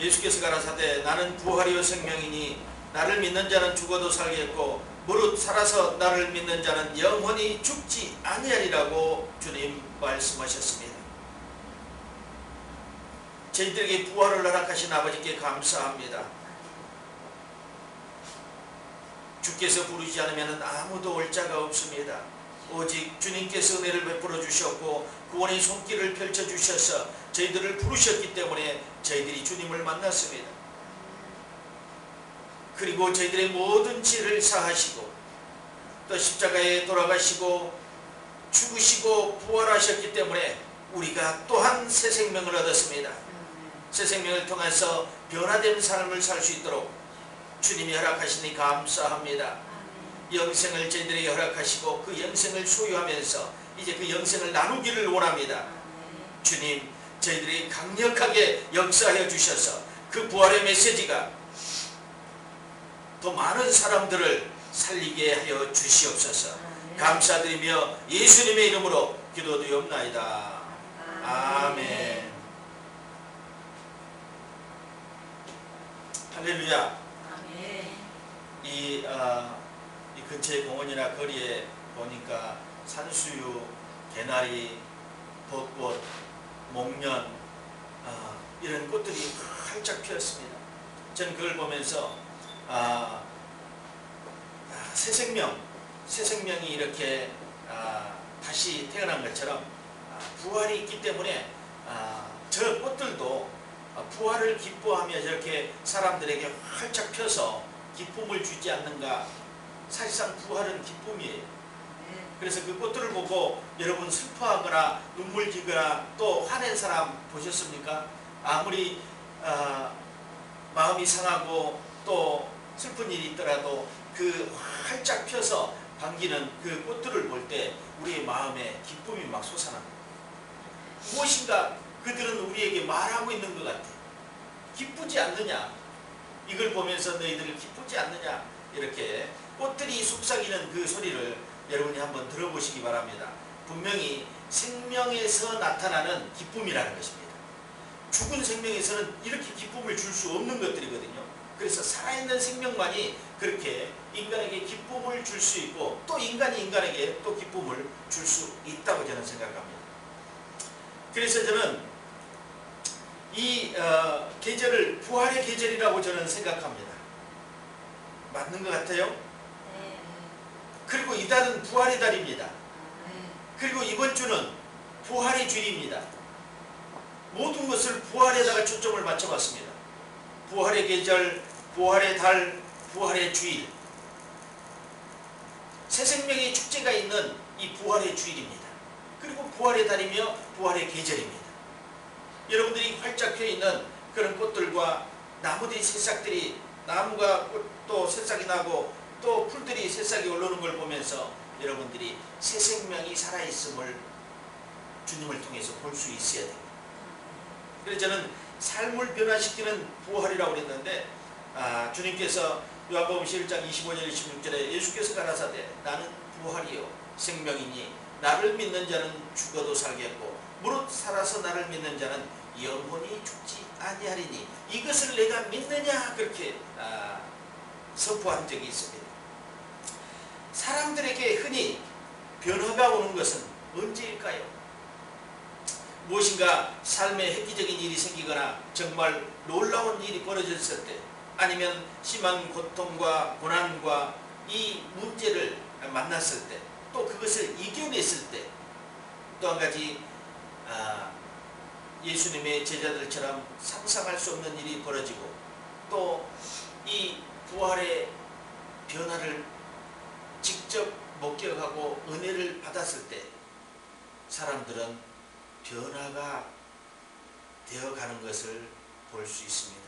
예수께서 가라사대 나는 부활이요 생명이니 나를 믿는 자는 죽어도 살겠고 무릇 살아서 나를 믿는 자는 영원히 죽지 아니하리라고 주님 말씀하셨습니다. 저희들에게 부활을 허락하신 아버지께 감사합니다. 주께서 부르지 않으면 아무도 올 자가 없습니다. 오직 주님께서 은혜를 베풀어 주셨고 구원의 손길을 펼쳐 주셔서 저희들을 부르셨기 때문에 저희들이 주님을 만났습니다. 그리고 저희들의 모든 죄를 사하시고 또 십자가에 돌아가시고 죽으시고 부활하셨기 때문에 우리가 또한 새 생명을 얻었습니다. 새 생명을 통해서 변화된 삶을 살 수 있도록 주님이 허락하시니 감사합니다. 영생을 저희들에게 허락하시고 그 영생을 소유하면서 이제 그 영생을 나누기를 원합니다. 주님, 저희들이 강력하게 역사하여 주셔서 그 부활의 메시지가 더 많은 사람들을 살리게 하여 주시옵소서. 감사드리며 예수님의 이름으로 기도드리옵나이다. 아멘. 할렐루야. 이 근처의 공원이나 거리에 보니까 산수유, 개나리, 벚꽃, 목련 이런 꽃들이 활짝 피었습니다. 저는 그걸 보면서 새 생명이 이렇게 다시 태어난 것처럼 부활이 있기 때문에 저 꽃들도 부활을 기뻐하며 저렇게 사람들에게 활짝 펴서 기쁨을 주지 않는가. 사실상 부활은 기쁨이에요. 그래서 그 꽃들을 보고 여러분 슬퍼하거나 눈물 지거나 또 화낸 사람 보셨습니까? 아무리 마음이 상하고 또 슬픈 일이 있더라도 그 활짝 펴서 반기는 그 꽃들을 볼 때 우리의 마음에 기쁨이 막 솟아납니다. 무엇인가 그들은 우리에게 말하고 있는 것 같아. 기쁘지 않느냐? 이걸 보면서 너희들을 기쁘지 않느냐? 이렇게 꽃들이 속삭이는 그 소리를 여러분이 한번 들어보시기 바랍니다. 분명히 생명에서 나타나는 기쁨이라는 것입니다. 죽은 생명에서는 이렇게 기쁨을 줄 수 없는 것들이거든요. 그래서 살아있는 생명만이 그렇게 인간에게 기쁨을 줄 수 있고 또 인간이 인간에게 또 기쁨을 줄 수 있다고 저는 생각합니다. 그래서 저는 이 계절을 부활의 계절이라고 저는 생각합니다. 맞는 것 같아요? 그리고 이달은 부활의 달입니다. 그리고 이번 주는 부활의 주일입니다. 모든 것을 부활에다가 초점을 맞춰봤습니다. 부활의 계절, 부활의 달, 부활의 주일. 새 생명의 축제가 있는 이 부활의 주일입니다. 그리고 부활의 달이며 부활의 계절입니다. 여러분들이 활짝 펴있는 그런 꽃들과 나무들이 새싹들이 나무가 또 새싹이 나고 또 풀들이 새싹이 올라오는 걸 보면서 여러분들이 새 생명이 살아있음을 주님을 통해서 볼 수 있어야 됩니다. 그래서 저는 삶을 변화시키는 부활이라고 그랬는데 주님께서 요한복음 11장 25절 26절에 예수께서 가라사대 나는 부활이요 생명이니 나를 믿는 자는 죽어도 살겠고 무릇 살아서 나를 믿는 자는 영원히 죽지 아니하리니 이것을 내가 믿느냐 그렇게 선포한 적이 있습니다. 사람들에게 흔히 변화가 오는 것은 언제일까요? 무엇인가 삶에 획기적인 일이 생기거나 정말 놀라운 일이 벌어졌을 때 아니면 심한 고통과 고난과 이 문제를 만났을 때 또 그것을 이겨냈을 때 또 한 가지 예수님의 제자들처럼 상상할 수 없는 일이 벌어지고 또 이 부활의 변화를 직접 목격하고 은혜를 받았을 때 사람들은 변화가 되어가는 것을 볼 수 있습니다.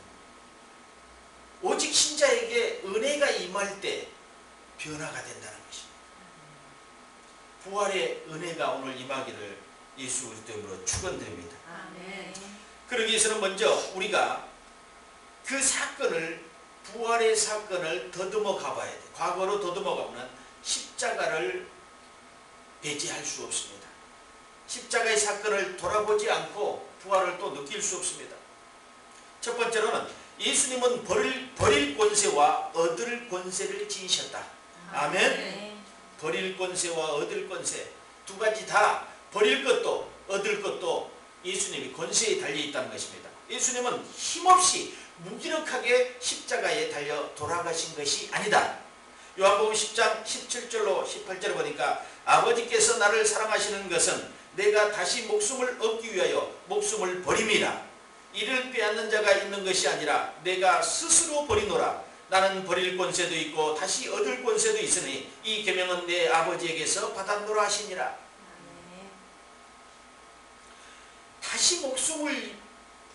오직 신자에게 은혜가 임할 때 변화가 된다는 것입니다. 부활의 은혜가 오늘 임하기를 예수 그리스도 이름으로 축원드립니다. 아멘. 그러기 위해서는 먼저 우리가 그 사건을 부활의 사건을 더듬어 가봐야 돼. 과거로 더듬어 가면 십자가를 배제할 수 없습니다. 십자가의 사건을 돌아보지 않고 부활을 또 느낄 수 없습니다. 첫 번째 번째로는 예수님은 버릴 권세와 얻을 권세를 지니셨다. 아멘. 버릴 권세와 얻을 권세, 두 가지 다 버릴 것도 얻을 것도 예수님이 권세에 달려있다는 것입니다. 예수님은 힘없이 무기력하게 십자가에 달려 돌아가신 것이 아니다. 요한복음 10장 17절로 18절을 보니까 아버지께서 나를 사랑하시는 것은 내가 다시 목숨을 얻기 위하여 목숨을 버림이라. 이를 빼앗는 자가 있는 것이 아니라 내가 스스로 버리노라. 나는 버릴 권세도 있고 다시 얻을 권세도 있으니 이 계명은 내 아버지에게서 받았노라 하시니라. 다시 목숨을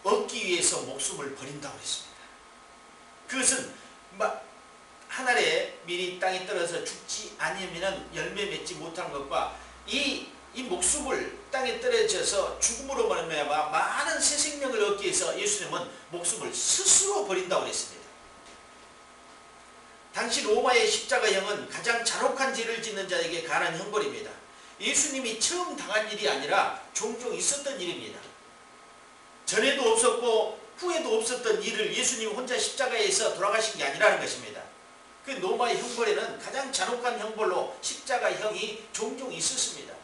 얻기 위해서 목숨을 버린다고 했습니다. 그것은 하늘에 미리 땅에 떨어져 죽지 아니하면 열매 맺지 못한 것과 이 목숨을 땅에 떨어져서 죽음으로 말미암아 많은 새 생명을 얻기 위해서 예수님은 목숨을 스스로 버린다고 했습니다. 당시 로마의 십자가형은 가장 잔혹한 죄를 짓는 자에게 관한 형벌입니다. 예수님이 처음 당한 일이 아니라 종종 있었던 일입니다. 전에도 없었고 후에도 없었던 일을 예수님 혼자 십자가에서 돌아가신 게 아니라는 것입니다. 그 로마의 형벌에는 가장 잔혹한 형벌로 십자가형이 종종 있었습니다.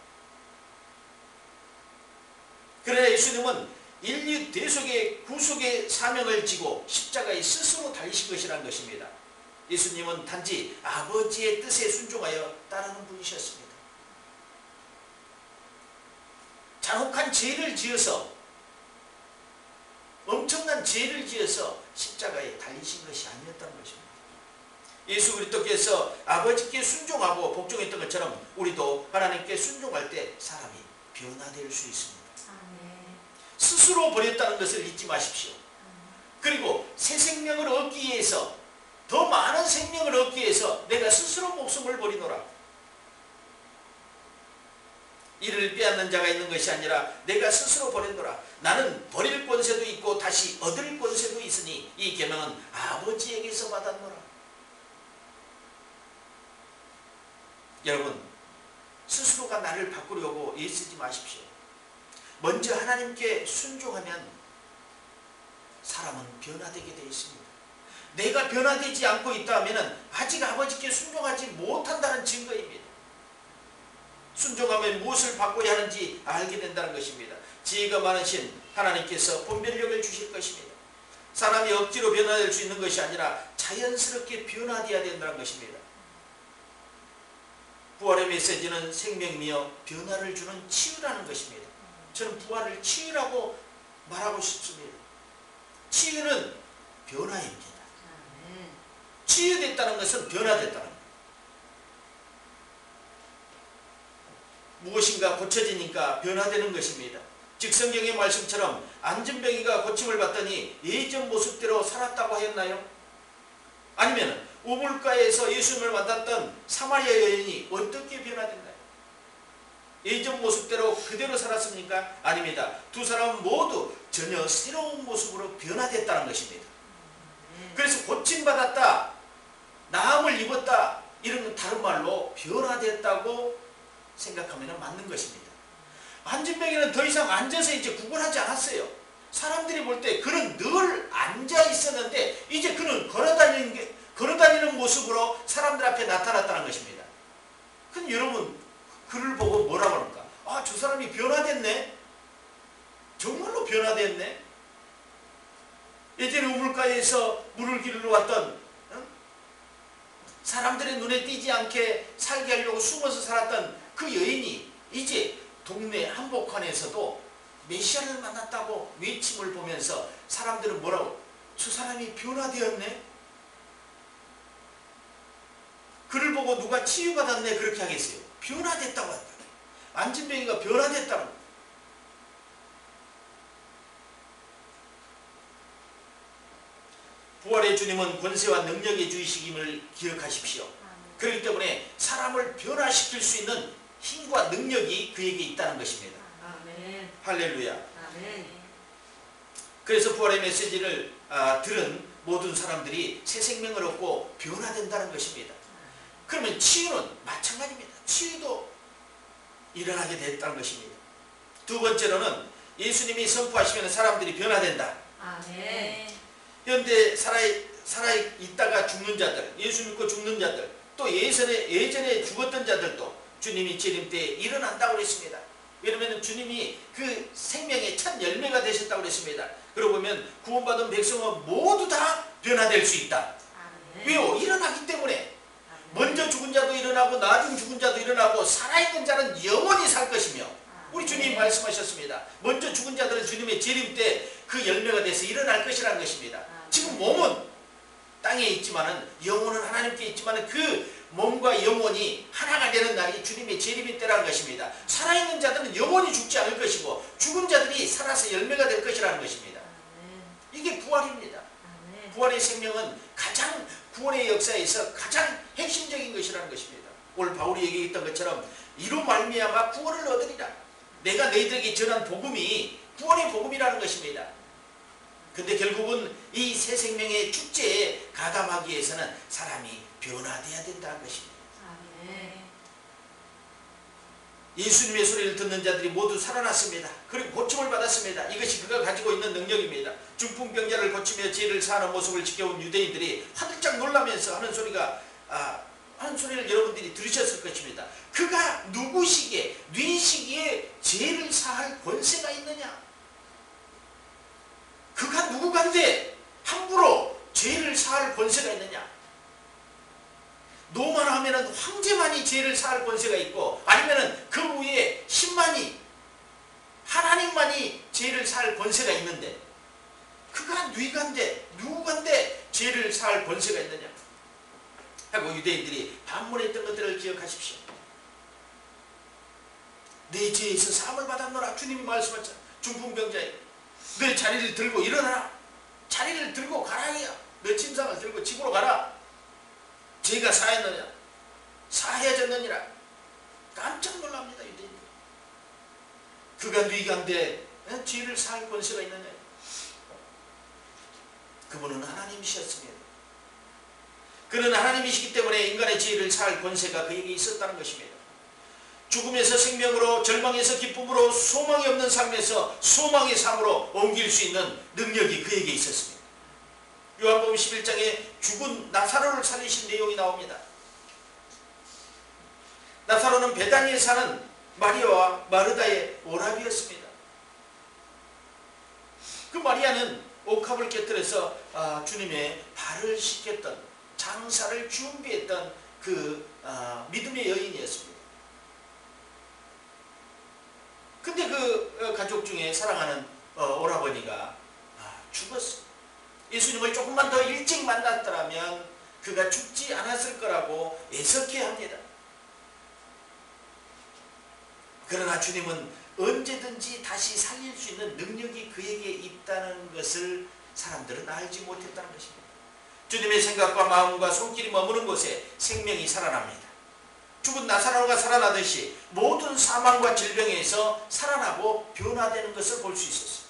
그러나 예수님은 인류 대속의 구속의 사명을 지고 십자가에 스스로 달리신 것이라는 것입니다. 예수님은 단지 아버지의 뜻에 순종하여 따르는 분이셨습니다. 잔혹한 죄를 지어서, 엄청난 죄를 지어서 십자가에 달리신 것이 아니었다는 것입니다. 예수 그리스도께서 아버지께 순종하고 복종했던 것처럼 우리도 하나님께 순종할 때 사람이 변화될 수 있습니다. 스스로 버렸다는 것을 잊지 마십시오. 그리고 새 생명을 얻기 위해서, 더 많은 생명을 얻기 위해서 내가 스스로 목숨을 버리노라. 이를 빼앗는 자가 있는 것이 아니라 내가 스스로 버리노라. 나는 버릴 권세도 있고 다시 얻을 권세도 있으니 이 계명은 아버지에게서 받았노라. 여러분, 스스로가 나를 바꾸려고 애쓰지 마십시오. 먼저 하나님께 순종하면 사람은 변화되게 되어 있습니다. 내가 변화되지 않고 있다 하면 아직 아버지께 순종하지 못한다는 증거입니다. 순종하면 무엇을 바꿔야 하는지 알게 된다는 것입니다. 지혜가 많으신 하나님께서 분별력을 주실 것입니다. 사람이 억지로 변화될 수 있는 것이 아니라 자연스럽게 변화되어야 된다는 것입니다. 부활의 메시지는 생명이며 변화를 주는 치유라는 것입니다. 저는 부활을 치유라고 말하고 싶습니다. 치유는 변화입니다. 치유됐다는 것은 변화됐다는 것. 무엇인가 고쳐지니까 변화되는 것입니다. 즉 성경의 말씀처럼 안전뱅이가 고침을 받더니 예전 모습대로 살았다고 하였나요? 아니면 우물가에서 예수님을 만났던 사마리아 여인이 어떻게 변화됐나요? 예전 모습대로 그대로 살았습니까? 아닙니다. 두 사람은 모두 전혀 새로운 모습으로 변화됐다는 것입니다. 그래서 고침받았다, 나음을 입었다, 이런 건 다른 말로 변화됐다고 생각하면 맞는 것입니다. 안전뱅이는 더 이상 앉아서 이제 구걸하지 않았어요. 사람들이 볼 때 그는 늘 앉아 있었는데 이제 그는 걸어다니는 모습으로 사람들 앞에 나타났다는 것입니다. 그럼 여러분 그를 보고 뭐라고 합니까? 아, 저 사람이 변화됐네. 정말로 변화됐네. 예전에 우물가에서 물을 기르러 왔던, 사람들의 눈에 띄지 않게 살게 하려고 숨어서 살았던 그 여인이 이제 동네 한복판에서도 메시아를 만났다고 외침을 보면서 사람들은 뭐라고? 저 사람이 변화되었네? 그를 보고 누가 치유받았네 그렇게 하겠어요? 변화됐다고 한다. 안진뱅이가 변화됐다는 거예요. 부활의 주님은 권세와 능력의 주이심을 기억하십시오. 그렇기 때문에 사람을 변화시킬 수 있는 힘과 능력이 그에게 있다는 것입니다. 아멘. 할렐루야. 아멘. 그래서 부활의 메시지를 들은 모든 사람들이 새 생명을 얻고 변화된다는 것입니다. 그러면 치유는 마찬가지입니다. 치유도 일어나게 됐다는 것입니다. 두 번째로는 예수님이 선포하시면 사람들이 변화된다. 아멘. 현대 살아 있다가 죽는 자들, 예수 믿고 죽는 자들, 또 예전에 죽었던 자들도 주님이 재림 때에 일어난다고 그랬습니다. 왜냐하면 주님이 그 생명의 첫 열매가 되셨다고 그랬습니다. 그러고 보면 구원받은 백성은 모두 다 변화될 수 있다. 왜요? 일어나기 때문에. 먼저 죽은 자도 일어나고 나중 죽은 자도 일어나고 살아있는 자는 영원히 살 것이며, 우리 주님이 말씀하셨습니다. 먼저 죽은 자들은 주님의 재림 때 그 열매가 돼서 일어날 것이라는 것입니다. 지금 몸은 땅에 있지만은, 영혼은 하나님께 있지만은 그 몸과 영혼이 하나가 되는 날이 주님의 재림의 때라는 것입니다. 살아있는 자들은 영원히 죽지 않을 것이고 죽은 자들이 살아서 열매가 될 것이라는 것입니다. 이게 부활입니다. 부활의 생명은 가장 구원의 역사에서 가장 핵심적인 것이라는 것입니다. 오늘 바울이 얘기했던 것처럼 이로 말미암아 구원을 얻으리라. 내가 너희들에게 전한 복음이 구원의 복음이라는 것입니다. 근데 결국은 이 새 생명의 축제에 가담하기 위해서는 사람이 변화되어야 된다는 것입니다. 예수님의 소리를 듣는 자들이 모두 살아났습니다. 그리고 고침을 받았습니다. 이것이 그가 가지고 있는 능력입니다. 중풍병자를 고치며 죄를 사하는 모습을 지켜온 유대인들이 화들짝 놀라면서 하는 소리를 여러분들이 들으셨을 것입니다. 그가 누구시기에, 뉘시기에 죄를 사할 권세가 있느냐? 그가 누구간데 함부로 죄를 사할 권세가 있느냐? 노만 하면은 황제만이 죄를 사할 권세가 있고, 아니면은 그 위에 신만이, 하나님만이 죄를 사할 권세가 있는데, 그가 누구간데 죄를 사할 권세가 있느냐 하고 유대인들이 반문했던 것들을 기억하십시오. 내 죄에서 사함을 받았노라. 주님이 말씀하셨죠. 중풍병자에 내 자리를 들고 일어나라. 자리를 들고 가라. 내 침상을 들고 집으로 가라. 죄가 사했느냐? 사해졌느니라. 깜짝 놀랍니다. 유대인들. 그가 누이간데 죄를 사할 권세가 있느냐? 그분은 하나님이셨습니다. 그는 하나님이시기 때문에 인간의 죄를 사할 권세가 그에게 있었다는 것입니다. 죽음에서 생명으로, 절망에서 기쁨으로, 소망이 없는 삶에서 소망의 삶으로 옮길 수 있는 능력이 그에게 있었습니다. 요한복음 11장에 죽은 나사로를 살리신 내용이 나옵니다. 나사로는 베다니에 사는 마리아와 마르다의 오라비였습니다. 그 마리아는 옥합을 깨뜨려서 주님의 발을 씻겼던, 장사를 준비했던 그 믿음의 여인이었습니다. 근데 그 가족 중에 사랑하는 오라버니가 죽었습니다. 예수님을 조금만 더 일찍 만났더라면 그가 죽지 않았을 거라고 애석해합니다. 그러나 주님은 언제든지 다시 살릴 수 있는 능력이 그에게 있다는 것을 사람들은 알지 못했다는 것입니다. 주님의 생각과 마음과 손길이 머무는 곳에 생명이 살아납니다. 죽은 나사로가 살아나듯이 모든 사망과 질병에서 살아나고 변화되는 것을 볼 수 있었습니다.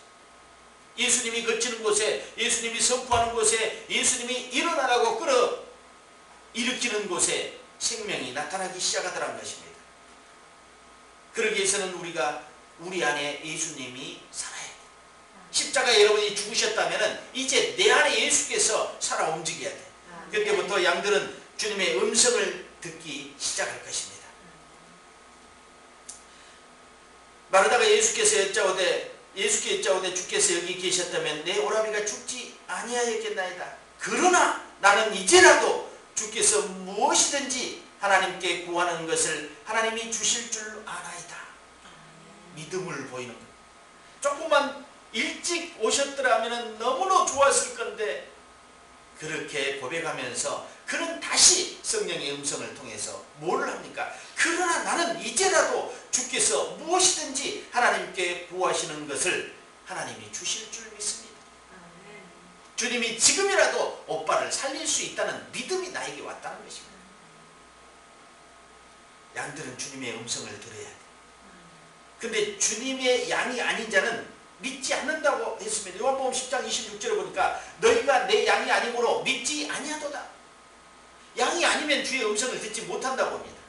예수님이 거치는 곳에, 예수님이 선포하는 곳에, 예수님이 일어나라고 끌어 일으키는 곳에 생명이 나타나기 시작하더라는 것입니다. 그러기 위해서는 우리 안에 예수님이 살아야 돼요. 십자가에 여러분이 죽으셨다면 이제 내 안에 예수께서 살아 움직여야 돼요. 그때부터 양들은 주님의 음성을 듣기 시작할 것입니다. 마르다가 예수께 여짜오되 주께서 여기 계셨다면 내 오라비가 죽지 아니하였겠나이다. 그러나 나는 이제라도 주께서 무엇이든지 하나님께 구하는 것을 하나님이 주실 줄 아나이다. 믿음을 보이는 것. 조금만 일찍 오셨더라면 너무나 좋았을 건데, 그렇게 고백하면서 그는 다시 성령의 음성을 통해서 뭐를 합니까? 그러나 나는 이제라도 주께서 무엇이든지 하나님께 구하시는 것을 하나님이 주실 줄 믿습니다. 주님이 지금이라도 오빠를 살릴 수 있다는 믿음이 나에게 왔다는 것입니다. 양들은 주님의 음성을 들어야 돼. 근데 주님의 양이 아닌 자는 믿지 않는다고 했습니다. 요한복음 10장 26절에 보니까 너희가 내 양이 아니므로 믿지 아니하도다. 양이 아니면 주의 음성을 듣지 못한다고 합니다.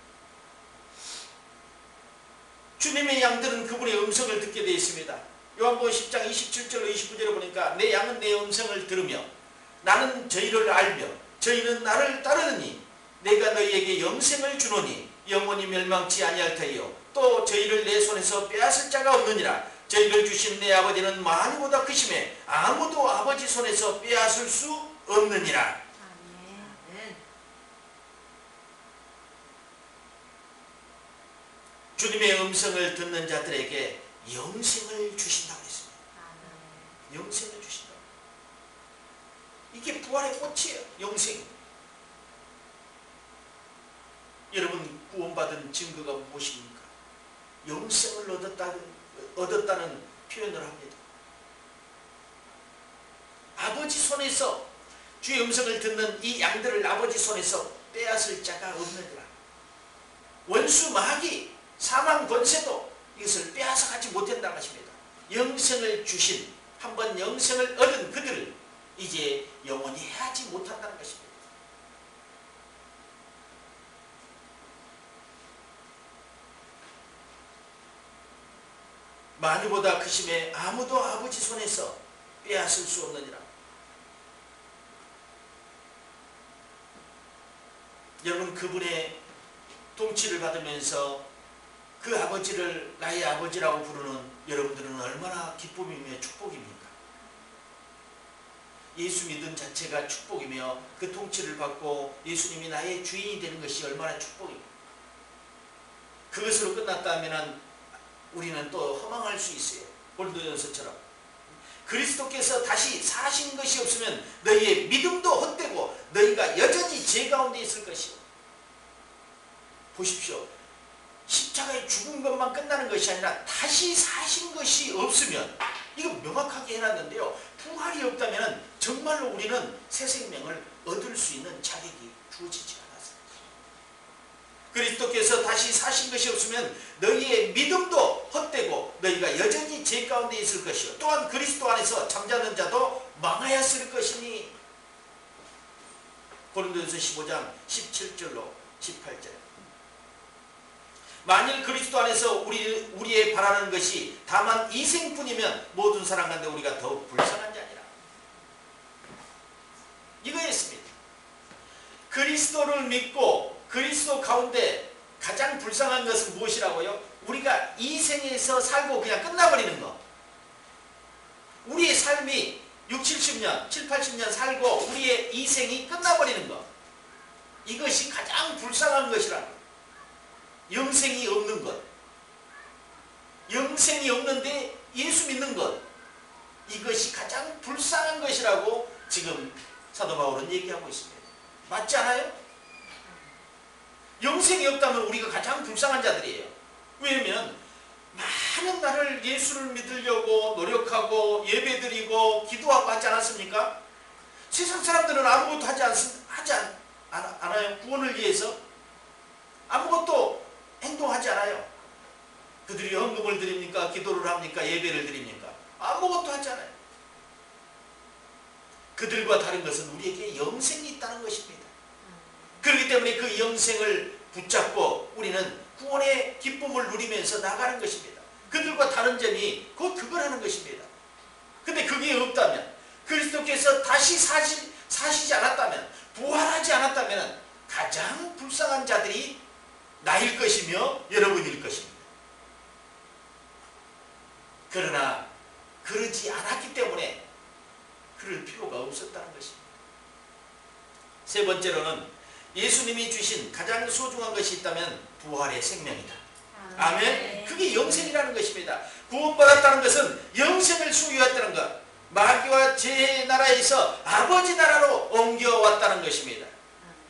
주님의 양들은 그분의 음성을 듣게 되어 있습니다. 요한복음 10장 27절로 29절에 보니까 내 양은 내 음성을 들으며 나는 저희를 알며 저희는 나를 따르느니 내가 너희에게 영생을 주노니 영원히 멸망치 아니할 터이요 또 저희를 내 손에서 빼앗을 자가 없느니라. 저희를 주신 내 아버지는 많이보다 크심에 아무도 아버지 손에서 빼앗을 수 없느니라. 아멘. 주님의 음성을 듣는 자들에게 영생을 주신다고 했습니다. 아멘. 영생을 주신다. 이게 부활의 꽃이에요. 영생. 여러분 구원받은 증거가 무엇입니까? 영생을 얻었다는 표현을 합니다. 아버지 손에서 주의 음성을 듣는 이 양들을 아버지 손에서 빼앗을 자가 없느니라. 원수 마귀 사망 권세도 이것을 빼앗아 가지 못한다는 것입니다. 영생을 주신 한번 영생을 얻은 그들을 이제 영원히 해하지 못한다는 것입니다. 많이보다 크심에 아무도 아버지 손에서 빼앗을 수 없느니라. 여러분 그분의 통치를 받으면서 그 아버지를 나의 아버지라고 부르는 여러분들은 얼마나 기쁨이며 축복입니까? 예수 믿음 자체가 축복이며 그 통치를 받고 예수님이 나의 주인이 되는 것이 얼마나 축복입니까? 그것으로 끝났다면 우리는 또 허망할 수 있어요. 고린도전서처럼 그리스도께서 다시 사신 것이 없으면 너희의 믿음도 헛되고 너희가 여전히 죄 가운데 있을 것이요. 보십시오. 십자가에 죽은 것만 끝나는 것이 아니라 다시 사신 것이 없으면 이거 명확하게 해놨는데요. 부활이 없다면 정말로 우리는 새 생명을 얻을 수 있는 자격이 주어지지 않았습니다. 그리스도께서 다시 사신 것이 없으면 너희의 믿음도 헛되고 너희가 여전히 죄 가운데 있을 것이요 또한 그리스도 안에서 잠자는 자도 망하였을 것이니. 고린도전서 15장 17절로 18절. 만일 그리스도 안에서 우리의 바라는 것이 다만 이생뿐이면 모든 사람 가운데 우리가 더욱 불쌍한 자니라. 이거였습니다. 그리스도를 믿고 그리스도 가운데 가장 불쌍한 것은 무엇이라고요? 우리가 이 생에서 살고 그냥 끝나버리는 거. 우리의 삶이 60, 70년, 70, 80년 살고 우리의 이 생이 끝나버리는 거. 이것이 가장 불쌍한 것이라고. 영생이 없는 것. 영생이 없는데 예수 믿는 것. 이것이 가장 불쌍한 것이라고 지금 사도 바울은 얘기하고 있습니다. 맞지 않아요? 영생이 없다면 우리가 가장 불쌍한 자들이에요. 왜냐면 많은 날을 예수를 믿으려고 노력하고 예배드리고 기도하고 하지 않았습니까? 세상 사람들은 아무것도 하지 않아요. 구원을 위해서 아무것도 행동하지 않아요. 그들이 헌금을 드립니까? 기도를 합니까? 예배를 드립니까? 아무것도 하지 않아요. 그들과 다른 것은 우리에게 영생이 있다는 것입니다. 그렇기 때문에 그 영생을 붙잡고 우리는 구원의 기쁨을 누리면서 나가는 것입니다. 그들과 다른 점이 곧 그걸 하는 것입니다. 근데 그게 없다면, 그리스도께서 다시 사시지 않았다면, 부활하지 않았다면 가장 불쌍한 자들이 나일 것이며 여러분일 것입니다. 그러나 그러지 않았기 때문에 그럴 필요가 없었다는 것입니다. 세 번째로는 예수님이 주신 가장 소중한 것이 있다면 부활의 생명이다. 아멘. 그게 영생이라는 것입니다. 구원받았다는 것은 영생을 소유했다는 것. 마귀와 죄의 나라에서 아버지 나라로 옮겨왔다는 것입니다.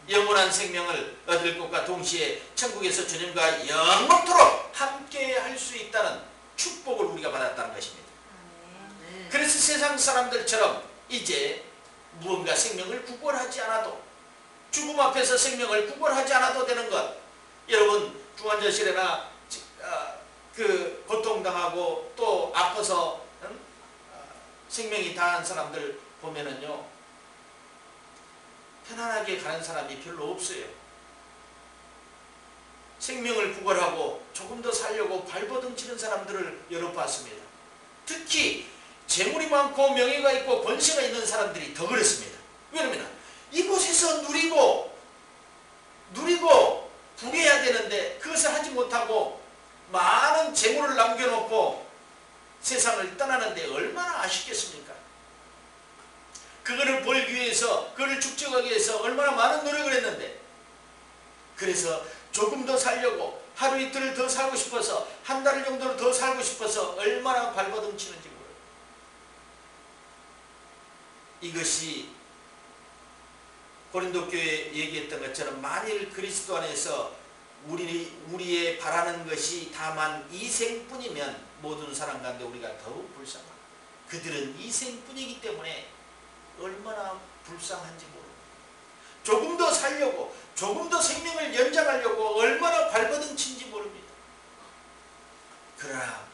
영원한 생명을 얻을 것과 동시에 천국에서 주님과 영원토록 함께 할 수 있다는 축복을 우리가 받았다는 것입니다. 그래서 세상 사람들처럼 이제 무언가 생명을 구걸하지 않아도, 죽음 앞에서 생명을 구걸하지 않아도 되는 것. 여러분 중환자실에나 고통당하고 또 아파서 생명이 다한 사람들 보면은요, 편안하게 가는 사람이 별로 없어요. 생명을 구걸하고 조금 더 살려고 발버둥 치는 사람들을 여러 봤습니다. 특히 재물이 많고 명예가 있고 권세가 있는 사람들이 더 그렇습니다. 왜냐면 이곳에서 누리고 부려야 되는데 그것을 하지 못하고 많은 재물을 남겨놓고 세상을 떠나는데 얼마나 아쉽겠습니까? 그거를 벌기 위해서, 그거를 축적하기 위해서 얼마나 많은 노력을 했는데, 그래서 조금 더 살려고 하루 이틀을 더 살고 싶어서, 한 달 정도를 더 살고 싶어서 얼마나 발버둥치는지 모르겠어요. 이것이 고린도 교회에 얘기했던 것처럼 만일 그리스도 안에서 우리의 바라는 것이 다만 이생뿐이면 모든 사람 가운데 우리가 더욱 불쌍하다. 그들은 이생뿐이기 때문에 얼마나 불쌍한지 모릅니다. 조금 더 살려고, 조금 더 생명을 연장하려고 얼마나 발버둥친지 모릅니다. 그러나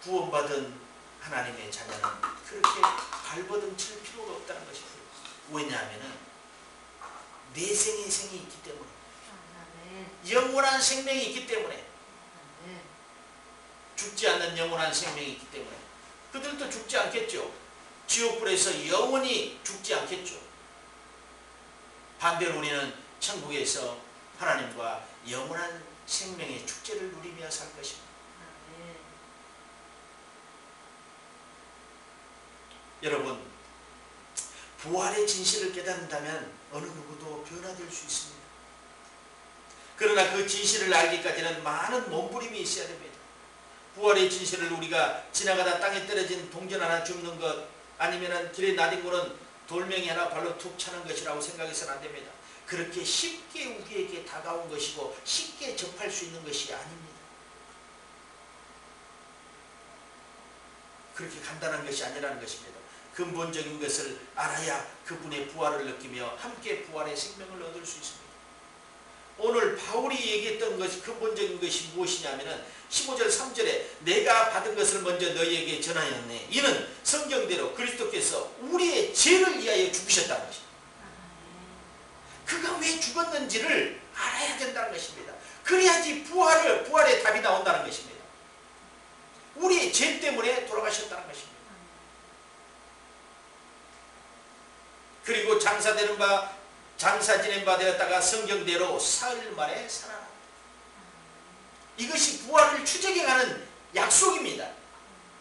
구원받은 하나님의 자녀는 그렇게 발버둥칠 필요가 없다는 것입니다. 왜냐하면 내생의 생이 있기 때문에, 영원한 생명이 있기 때문에, 죽지 않는 영원한 생명이 있기 때문에 그들도 죽지 않겠죠. 지옥불에서 영원히 죽지 않겠죠. 반대로 우리는 천국에서 하나님과 영원한 생명의 축제를 누리며 살 것입니다. 여러분, 부활의 진실을 깨닫는다면 어느 누구도 변화될 수 있습니다. 그러나 그 진실을 알기까지는 많은 몸부림이 있어야 됩니다. 부활의 진실을 우리가 지나가다 땅에 떨어진 동전 하나 줍는 것, 아니면 길에 나뒹구는 돌멩이 하나 발로 툭 차는 것이라고 생각해서는 안 됩니다. 그렇게 쉽게 우리에게 다가온 것이고 쉽게 접할 수 있는 것이 아닙니다. 그렇게 간단한 것이 아니라는 것입니다. 근본적인 것을 알아야 그분의 부활을 느끼며 함께 부활의 생명을 얻을 수 있습니다. 오늘 바울이 얘기했던 것이 근본적인 것이 무엇이냐면 15절 3절에 내가 받은 것을 먼저 너희에게 전하였네. 이는 성경대로 그리스도께서 우리의 죄를 위하여 죽으셨다는 것입니다. 그가 왜 죽었는지를 알아야 된다는 것입니다. 그래야지 부활의 답이 나온다는 것입니다. 우리의 죄 때문에 돌아가셨다는 것입니다. 그리고 장사 지낸 바 되었다가 성경대로 사흘 만에 살아났다. 이것이 부활을 추적해가는 약속입니다.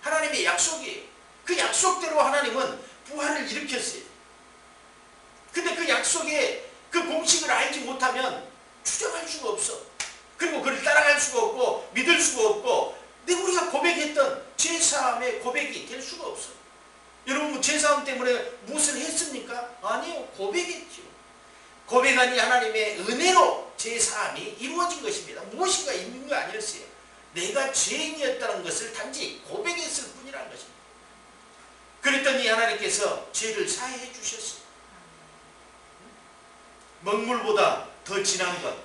하나님의 약속이에요. 그 약속대로 하나님은 부활을 일으켰어요. 근데 그 약속의 그 공식을 알지 못하면 추적할 수가 없어. 그리고 그를 따라갈 수가 없고 믿을 수가 없고, 근데 우리가 고백했던 죄사함의 고백이 될 수가 없어. 여러분, 죄사함 때문에 무엇을 했습니까? 아니요, 고백했죠. 고백하니 하나님의 은혜로 죄사함이 이루어진 것입니다. 무엇인가 있는 거 아니었어요. 내가 죄인이었다는 것을 단지 고백했을 뿐이라는 것입니다. 그랬더니 하나님께서 죄를 사해해 주셨어요. 먹물보다 더 진한 것,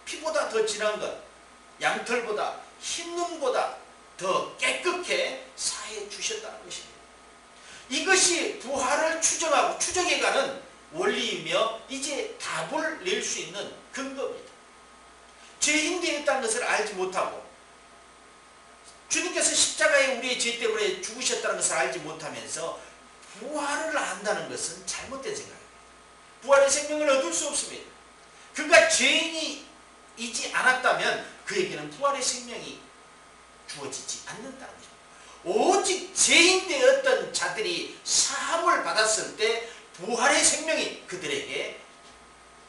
피보다 더 진한 것, 양털보다 흰 눈보다 더 깨끗게 사해 주셨다는 것입니다. 이것이 부활을 추정하고 추정해가는 원리이며 이제 답을 낼 수 있는 근거입니다. 죄인 되었다는 것을 알지 못하고 주님께서 십자가에 우리의 죄 때문에 죽으셨다는 것을 알지 못하면서 부활을 안다는 것은 잘못된 생각입니다. 부활의 생명을 얻을 수 없습니다. 그가 죄인이지 않았다면 그에게는 부활의 생명이 주어지지 않는다는 것입니다. 오직 죄인 되었던 자들이 사함을 받았을 때 부활의 생명이 그들에게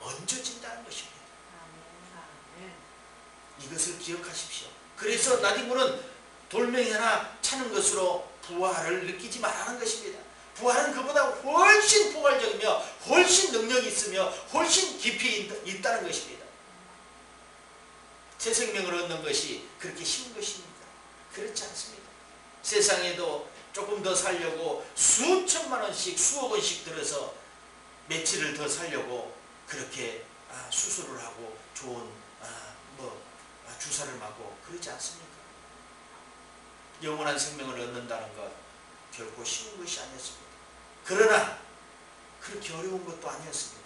얹어진다는 것입니다. 이것을 기억하십시오. 그래서 나디고는 돌멩이 하나 차는 것으로 부활을 느끼지 말라는 것입니다. 부활은 그보다 훨씬 포괄적이며 훨씬 능력이 있으며 훨씬 깊이 있다는 것입니다. 새 생명을 얻는 것이 그렇게 쉬운 것입니까? 그렇지 않습니다. 세상에도 조금 더 살려고 수천만 원씩 수억 원씩 들어서 며칠을 더 살려고 그렇게 수술을 하고 좋은 주사를 맞고 그러지 않습니까? 영원한 생명을 얻는다는 것 결코 쉬운 것이 아니었습니다. 그러나 그렇게 어려운 것도 아니었습니다.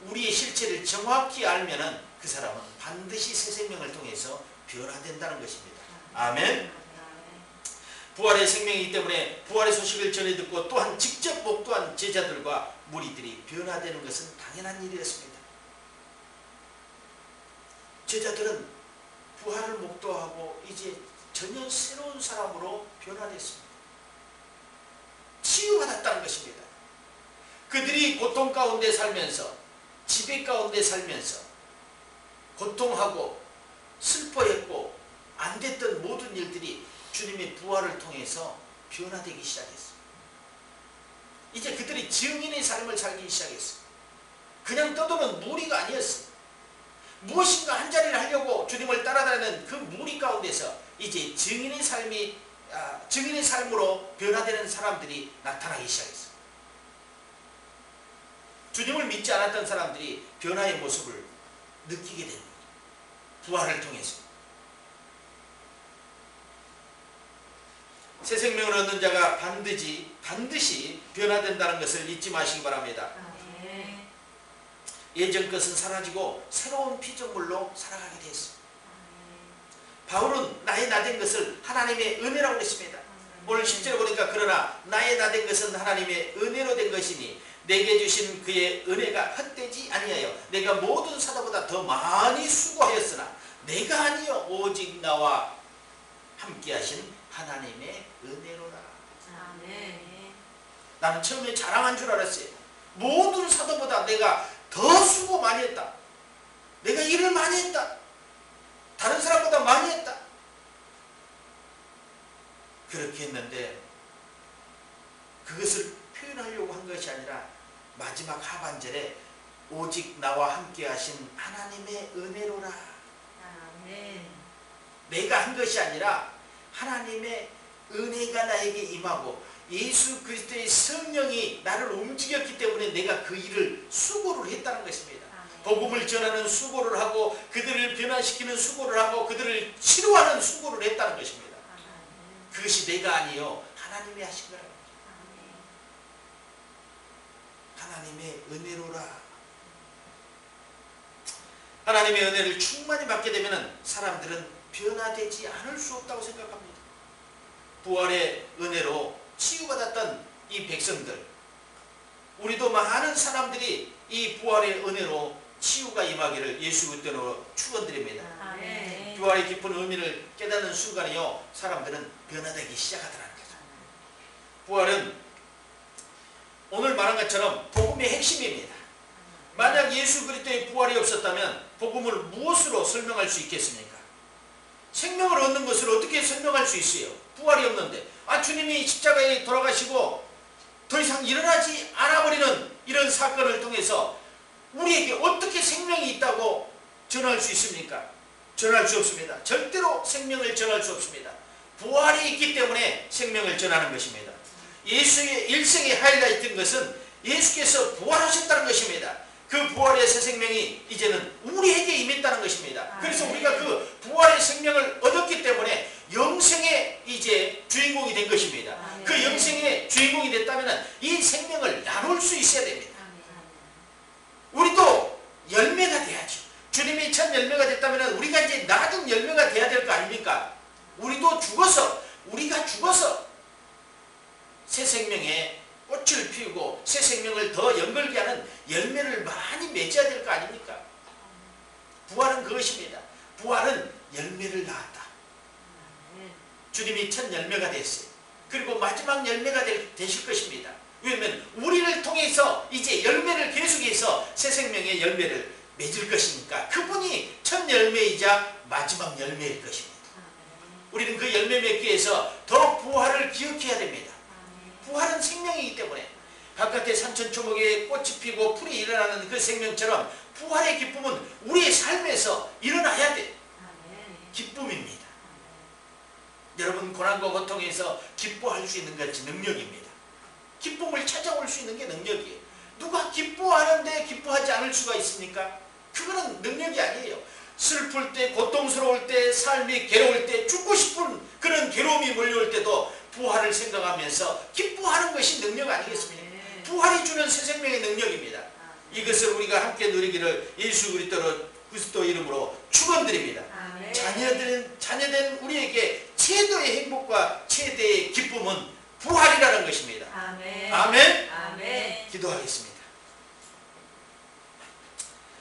우리의 실체를 정확히 알면은 그 사람은 반드시 새 생명을 통해서 변화된다는 것입니다. 아멘. 부활의 생명이기 때문에 부활의 소식을 전해 듣고 또한 직접 목도한 제자들과 무리들이 변화되는 것은 당연한 일이었습니다. 제자들은 부활을 목도하고 이제 전혀 새로운 사람으로 변화됐습니다. 치유받았다는 것입니다. 그들이 고통 가운데 살면서, 지배 가운데 살면서 고통하고 슬퍼했고 안 됐던 모든 일들이 주님의 부활을 통해서 변화되기 시작했어요. 이제 그들이 증인의 삶을 살기 시작했어요. 그냥 떠도는 무리가 아니었어요. 무엇인가 한 자리를 하려고 주님을 따라다니는 그 무리 가운데서 이제 증인의 삶으로 변화되는 사람들이 나타나기 시작했어요. 주님을 믿지 않았던 사람들이 변화의 모습을 느끼게 됩니다. 부활을 통해서. 새 생명을 얻는 자가 반드시 변화된다는 것을 잊지 마시기 바랍니다. 예전 것은 사라지고 새로운 피조물로 살아가게 되었습니다. 바울은 나의 나된 것을 하나님의 은혜라고 했습니다. 오늘 10절에 보니까 그러나 나의 나된 것은 하나님의 은혜로 된 것이니 내게 주신 그의 은혜가 헛되지 아니하여 내가 모든 사도보다 더 많이 수고하였으나 내가 아니요 오직 나와 함께하신 하나님의 은혜로라. 나는 처음에 자랑한 줄 알았어요. 모든 사도보다 내가 더 수고 많이 했다. 내가 일을 많이 했다. 다른 사람보다 많이 했다. 그렇게 했는데 그것을 표현하려고 한 것이 아니라 마지막 하반절에 오직 나와 함께 하신 하나님의 은혜로라. 내가 한 것이 아니라 하나님의 은혜가 나에게 임하고 예수 그리스도의 성령이 나를 움직였기 때문에 내가 그 일을 수고를 했다는 것입니다. 복음을 전하는 수고를 하고 그들을 변화시키는 수고를 하고 그들을 치료하는 수고를 했다는 것입니다. 그것이 내가 아니요 하나님이 하신 거라고. 하나님의 은혜로라. 하나님의 은혜를 충만히 받게 되면 사람들은 변화되지 않을 수 없다고 생각합니다. 부활의 은혜로 치유받았던 이 백성들, 우리도 많은 사람들이 이 부활의 은혜로 치유가 임하기를 예수 그리스도로 축원드립니다. 부활의 깊은 의미를 깨닫는 순간이요 사람들은 변화되기 시작하더라는 거죠. 부활은 오늘 말한 것처럼 복음의 핵심입니다. 만약 예수 그리스도의 부활이 없었다면 복음을 무엇으로 설명할 수 있겠습니까? 생명을 얻는 것을 어떻게 설명할 수 있어요? 부활이 없는데. 주님이 십자가에 돌아가시고 더 이상 일어나지 않아버리는 이런 사건을 통해서 우리에게 어떻게 생명이 있다고 전할 수 있습니까? 전할 수 없습니다. 절대로 생명을 전할 수 없습니다. 부활이 있기 때문에 생명을 전하는 것입니다. 예수의 일생의 하이라이트인 것은 예수께서 부활하셨다는 것입니다. 그 부활의 새 생명이 이제는 우리에게 임했다는 것입니다. 그래서 우리가 그 부활의 생명을 얻었기 때문에 영생의 이제 주인공이 된 것입니다. 그 영생의 주인공이 됐다면 이 생명을 나눌 수 있어야 됩니다. 우리도 열매가 돼야죠. 주님이 첫 열매가 됐다면 우리가 이제 낮은 열매가 돼야 될 거 아닙니까? 우리가 죽어서 새 생명의 꽃을 피우고 새 생명을 더 연결케 하는 열매를 많이 맺어야 될 거 아닙니까? 부활은 그것입니다. 부활은 열매를 낳았다. 주님이 첫 열매가 됐어요. 그리고 마지막 열매가 되실 것입니다. 왜냐하면 우리를 통해서 이제 열매를 계속해서 새 생명의 열매를 맺을 것이니까 그분이 첫 열매이자 마지막 열매일 것입니다. 우리는 그 열매 맺기 위해서 더 부활을 기억해야 됩니다. 부활은 생명이기 때문에 바깥에 산천초목에 꽃이 피고 풀이 일어나는 그 생명처럼 부활의 기쁨은 우리의 삶에서 일어나야 돼. 기쁨입니다. 여러분 고난과 고통에서 기뻐할 수 있는 것이 능력입니다. 기쁨을 찾아올 수 있는 게 능력이에요. 누가 기뻐하는데 기뻐하지 않을 수가 있습니까? 그거는 능력이 아니에요. 슬플 때, 고통스러울 때, 삶이 괴로울 때, 죽고 싶은 그런 괴로움이 몰려올 때도 부활을 생각하면서 기뻐하는 것이 능력 아니겠습니까? 부활이 주는 새 생명의 능력입니다. 이것을 우리가 함께 누리기를 예수 그리스도로 그리스도 이름으로 축원드립니다. 아멘. 자녀된 우리에게 최대의 행복과 최대의 기쁨은 부활이라는 것입니다. 아멘. 아멘. 아멘. 기도하겠습니다.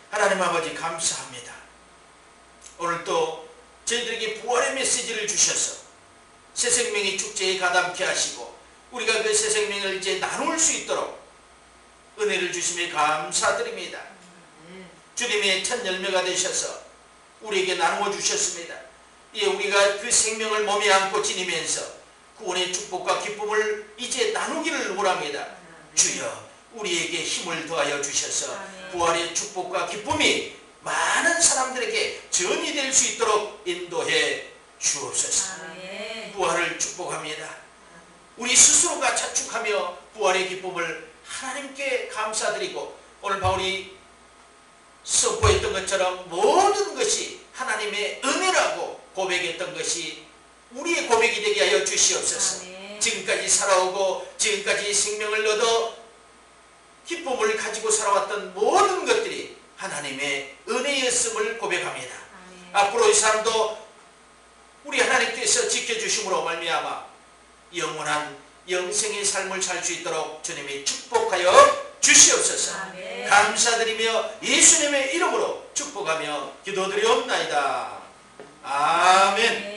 하나님 아버지 감사합니다. 오늘 또 저희들에게 부활의 메시지를 주셔서 새생명의 축제에 가담케 하시고 우리가 그 새생명을 이제 나눌 수 있도록 은혜를 주심에 감사드립니다. 주님의 첫 열매가 되셔서 우리에게 나누어 주셨습니다. 예, 우리가 그 생명을 몸에 안고 지니면서 구원의 축복과 기쁨을 이제 나누기를 원합니다. 주여 우리에게 힘을 더하여 주셔서 부활의 축복과 기쁨이 많은 사람들에게 전이 될 수 있도록 인도해 주옵소서. 부활을 축복합니다. 우리 스스로가 자축하며 부활의 기쁨을 하나님께 감사드리고 오늘 바울이 선포했던 것처럼 모든 것이 하나님의 은혜라고 고백했던 것이 우리의 고백이 되게 하여 주시옵소서. 지금까지 살아오고 지금까지 생명을 얻어 기쁨을 가지고 살아왔던 모든 것들이 하나님의 은혜였음을 고백합니다. 앞으로 이 사람도 우리 하나님께서 지켜주심으로 말미암아 영원한 영생의 삶을 살 수 있도록 주님이 축복하여 주시옵소서. 아멘. 감사드리며 예수님의 이름으로 축복하며 기도드리옵나이다. 아멘.